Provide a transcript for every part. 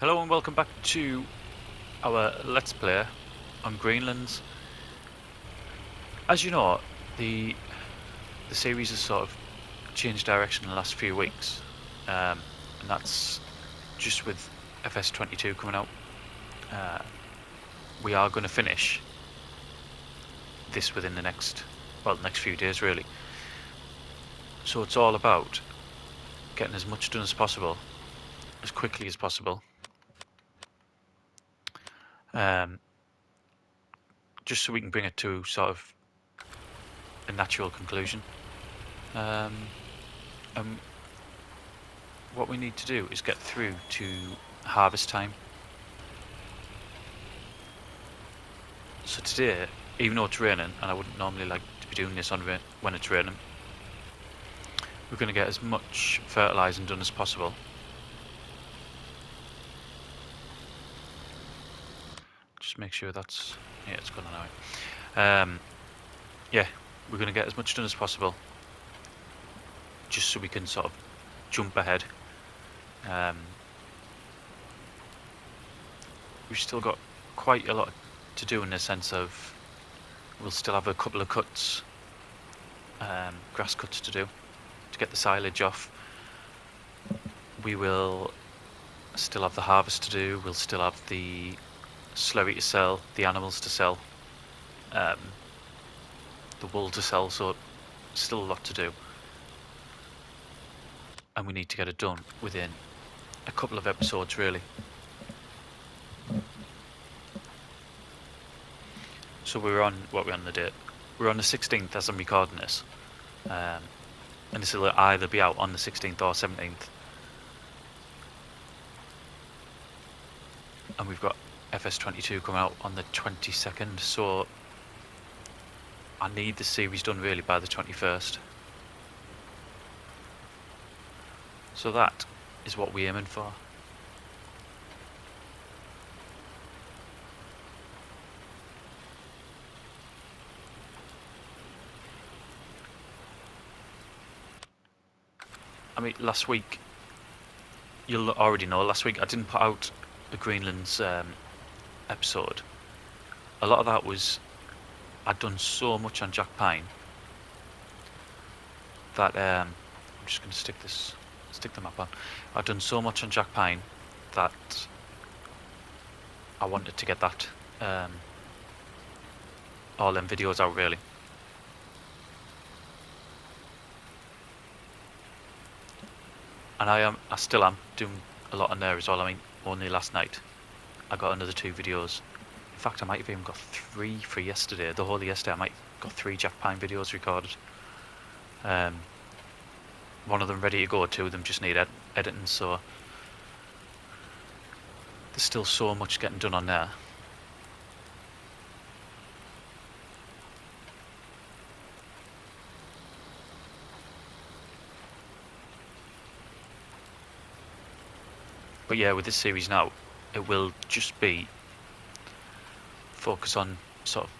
Hello and welcome back to our Let's Play on Greenlands. As you know, the series has sort of changed direction in the last few weeks, and that's just with FS22 coming out. We are going to finish this within the next few days really. So it's all about getting as much done as possible, as quickly as possible. Just so we can bring it to sort of a natural conclusion. What we need to do is get through to harvest time. So today, even though it's raining, and I wouldn't normally like to be doing this on when it's raining, we're going to get as much fertilising done as possible. Just make sure that's, yeah, it's gone on now. Yeah, we're going to get as much done as possible, just so we can sort of jump ahead. We've still got quite a lot to do in the sense of we'll still have a couple of cuts, grass cuts to do to get the silage off. We will still have the harvest to do. We'll still have the slurry to sell, the animals to sell, the wool to sell, so still a lot to do. And we need to get it done within a couple of episodes really. So we're on the date? We're on the 16th as I'm recording this, and this will either be out on the 16th or 17th. And we've got FS22 coming out on the 22nd, so I need the series done really by the 21st. So that is what we're aiming for. I mean, last week, you'll already know, last week I didn't put out a Greenlands episode. A lot of that was I'd done so much on Jack Pine that I'm just going to stick the map on. I'd done so much on Jack Pine that I wanted to get that all them videos out really. And I still am doing a lot on there as well. I mean, only last night I got another 2 videos. In fact, I might have even got 3 for yesterday. The whole of yesterday I might have got 3 Jack Pine videos recorded. One of them ready to go, 2 of them just need editing, so there's still so much getting done on there. But yeah, with this series now, it will just be focus on sort of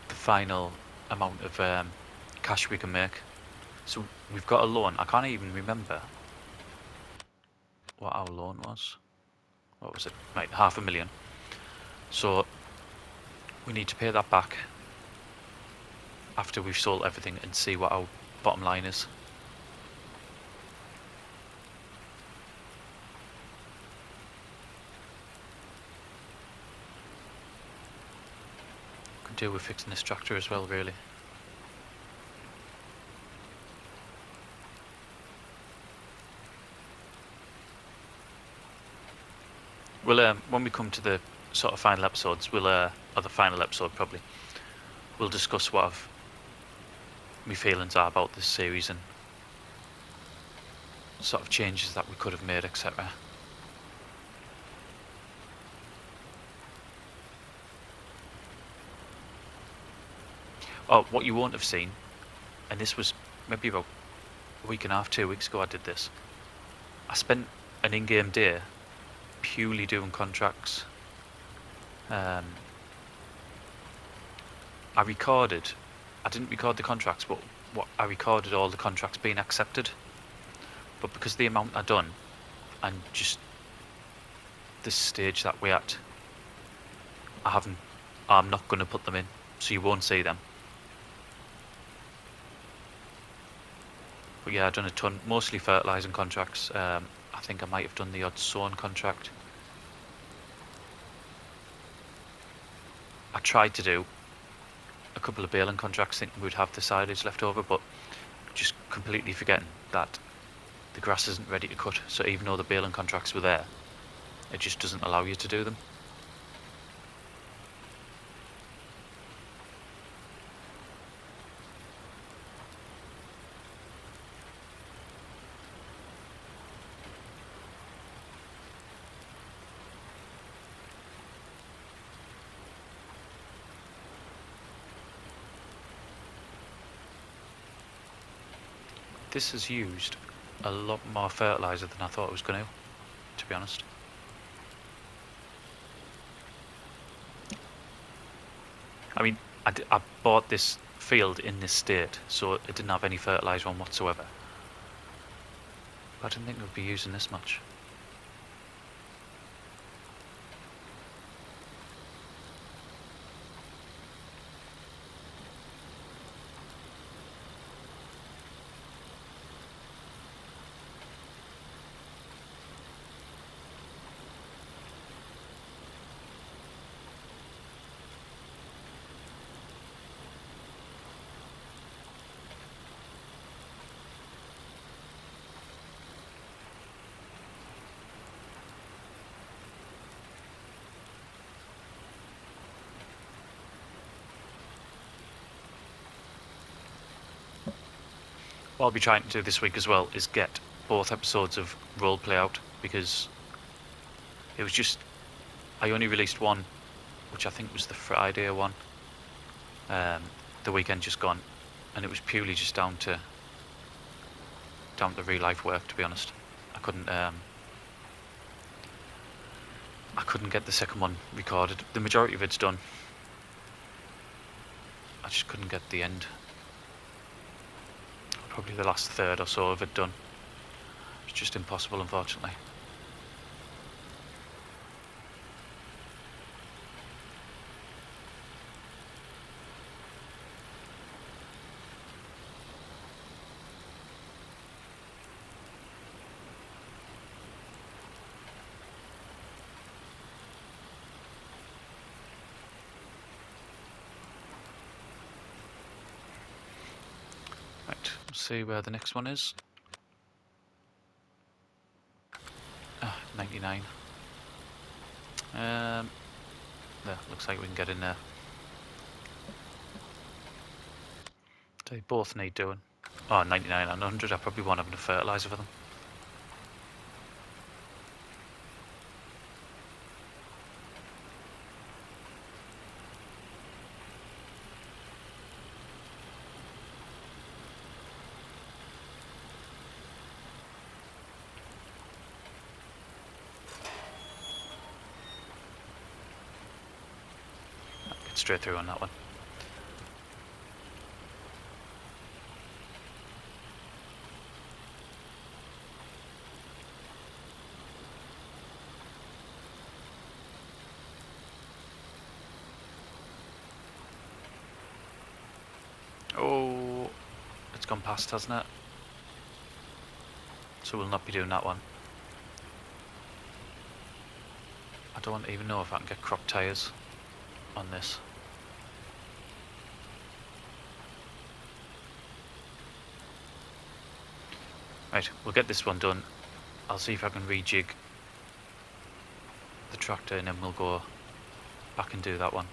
the final amount of cash we can make. So we've got a loan. I can't even remember what our loan was. What was it? Right, 500,000. So we need to pay that back after we've sold everything and see what our bottom line is. Could do with fixing this tractor as well, really. Well, when we come to the sort of final episodes, we'll, or the final episode probably, we'll discuss what my feelings are about this series and sort of changes that we could have made, etc. Oh, what you won't have seen, and this was maybe about a week and a half, 2 weeks ago I did this. I spent an in-game day purely doing contracts. I didn't record the contracts, but I recorded all the contracts being accepted. But because of the amount I'd done, and just this stage that we're at, I'm not going to put them in, so you won't see them. But yeah, I've done a ton, mostly fertilising contracts. I think I might have done the odd sown contract. I tried to do a couple of baling contracts thinking we'd have the silage left over, but just completely forgetting that the grass isn't ready to cut. So even though the baling contracts were there, it just doesn't allow you to do them. This has used a lot more fertiliser than I thought it was going to be honest. I mean, I bought this field in this state, so it didn't have any fertiliser on whatsoever. But I didn't think it would be using this much. What I'll be trying to do this week as well is get both episodes of Roleplay out, because it was just, I only released one, which I think was the Friday one, the weekend just gone, and it was purely just down to real life work, to be honest. I couldn't get the second one recorded. The majority of it's done. I just couldn't get the end. Probably the last third or so of it done. It's just impossible, unfortunately. Right, let's see where the next one is. 99. There, looks like we can get in there. They both need doing. Oh, 99 and 100, I probably won't have enough fertiliser for them. Get straight through on that one. Oh, it's gone past, hasn't it? So we'll not be doing that one. I don't even know if I can get crop tyres on this. Right, we'll get this one done. I'll see if I can rejig the tractor and then we'll go back and do that one.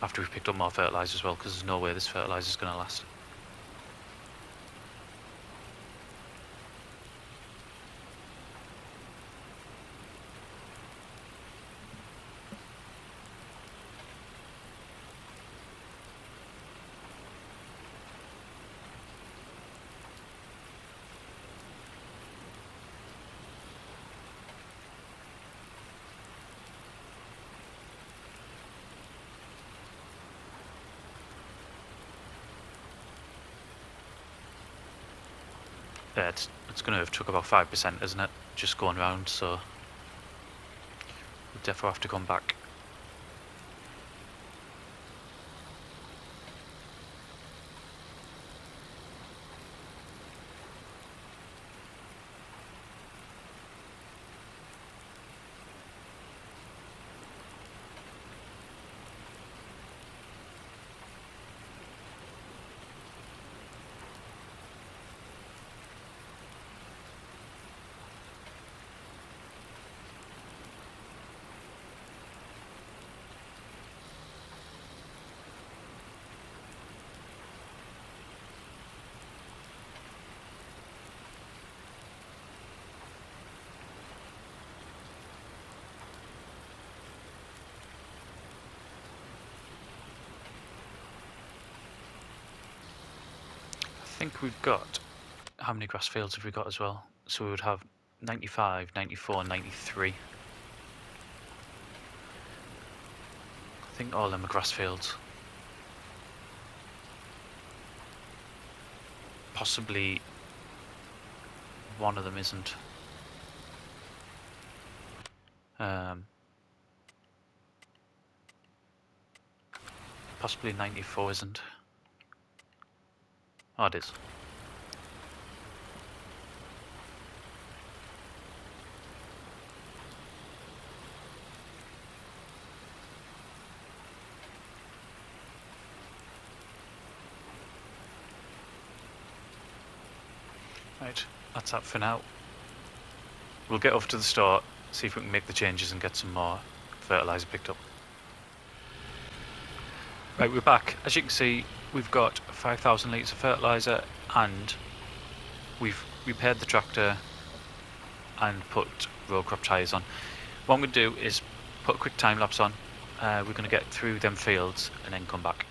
After we've picked up more fertiliser as well, because there's no way this fertiliser is going to last. Yeah, it's going to have took about 5%, isn't it? Just going round, so defo have to come back. I think we've got, how many grass fields have we got as well? So we would have 95, 94, 93. I think all of them are grass fields. Possibly one of them isn't. Possibly 94 isn't. Oh, it is. Right, that's that for now. We'll get over to the store, see if we can make the changes and get some more fertiliser picked up. Right, we're back. As you can see, we've got 5,000 litres of fertiliser and we've repaired the tractor and put row crop tyres on. What I'm going to do is put a quick time lapse on. We're going to get through them fields and then come back.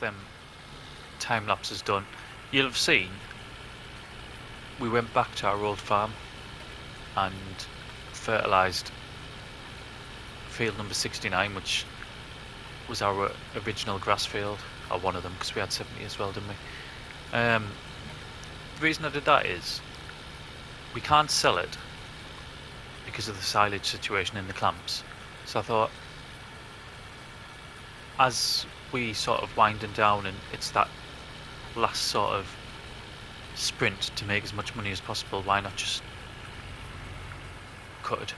Them time lapses done. You'll have seen we went back to our old farm and fertilised field number 69, which was our original grass field, or one of them, because we had 70 as well, didn't we? The reason I did that is we can't sell it because of the silage situation in the clamps. So I thought, as we sort of winding down and it's that last sort of sprint to make as much money as possible, why not just cut it?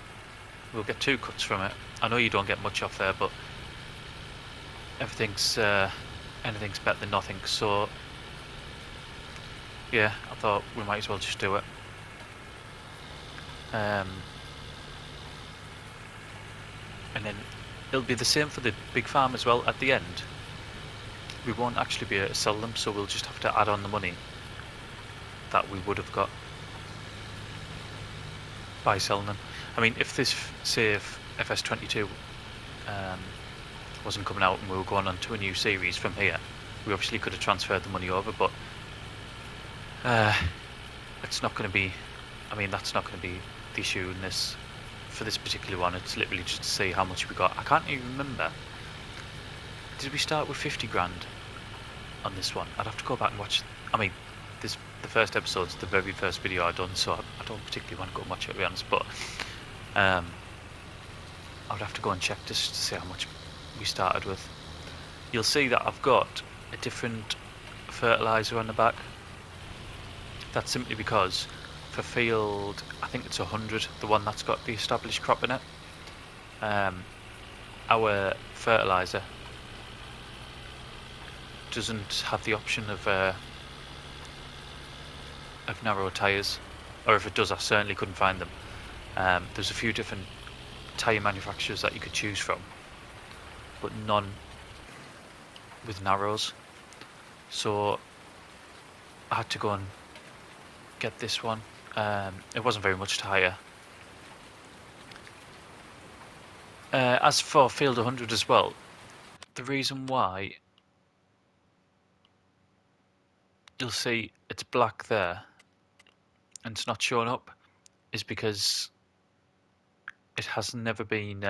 We'll get 2 cuts from it. I know you don't get much off there, but anything's better than nothing. So yeah, I thought we might as well just do it. And then it'll be the same for the big farm as well. At the end, we won't actually be able to sell them, so we'll just have to add on the money that we would have got by selling them. I mean, if this, say, if FS22 wasn't coming out and we were going on to a new series from here, we obviously could have transferred the money over, but it's not going to be, I mean, that's not going to be the issue in this, for this particular one. It's literally just to see how much we got. I can't even remember. Did we start with 50 grand on this one? I'd have to go back and watch. I mean, the first episode's the very first video I've done, so I don't particularly want to go and watch it, to be honest, but I would have to go and check just to see how much we started with. You'll see that I've got a different fertilizer on the back. That's simply because for field, I think it's 100, the one that's got the established crop in it, our fertilizer doesn't have the option of narrow tyres, or if it does, I certainly couldn't find them. There's a few different tyre manufacturers that you could choose from, but none with narrows, so I had to go and get this one. It wasn't very much tyre. As for field 100 as well, the reason why you'll see it's black there and it's not showing up is because it has never been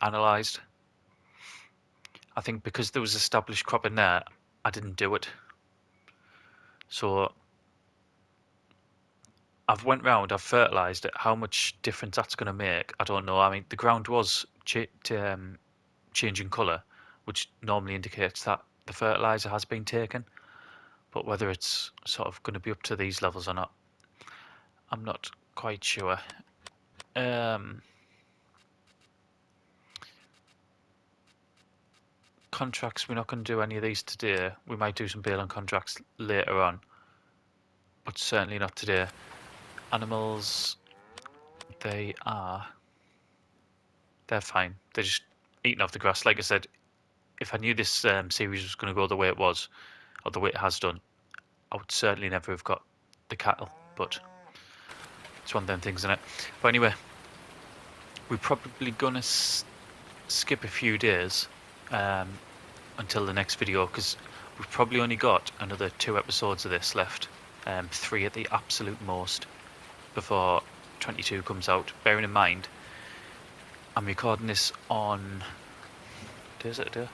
analysed. I think because there was established crop in there, I didn't do it. So I've went round, I've fertilised it. How much difference that's going to make, I don't know. I mean, the ground was changing colour, which normally indicates that the fertiliser has been taken. But whether it's sort of going to be up to these levels or not, I'm not quite sure. Contracts, we're not going to do any of these today. We might do some baling contracts later on, but certainly not today. Animals, they're fine. They're just eating off the grass. Like I said, if I knew this series was going to go the way it was, or the way it has done, I would certainly never have got the cattle, but it's one of them things, isn't it? But anyway, we're probably going to skip a few days until the next video, because we've probably only got another 2 episodes of this left, 3 at the absolute most, before 22 comes out. Bearing in mind, I'm recording this on Tuesday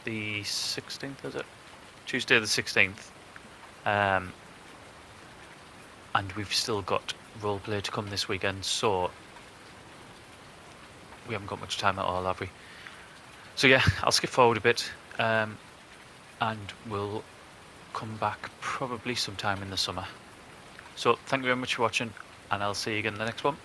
the 16th, is it? Tuesday the 16th. And we've still got roleplay to come this weekend, so we haven't got much time at all, have we? So yeah, I'll skip forward a bit, and we'll come back probably sometime in the summer. So thank you very much for watching, and I'll see you again in the next one.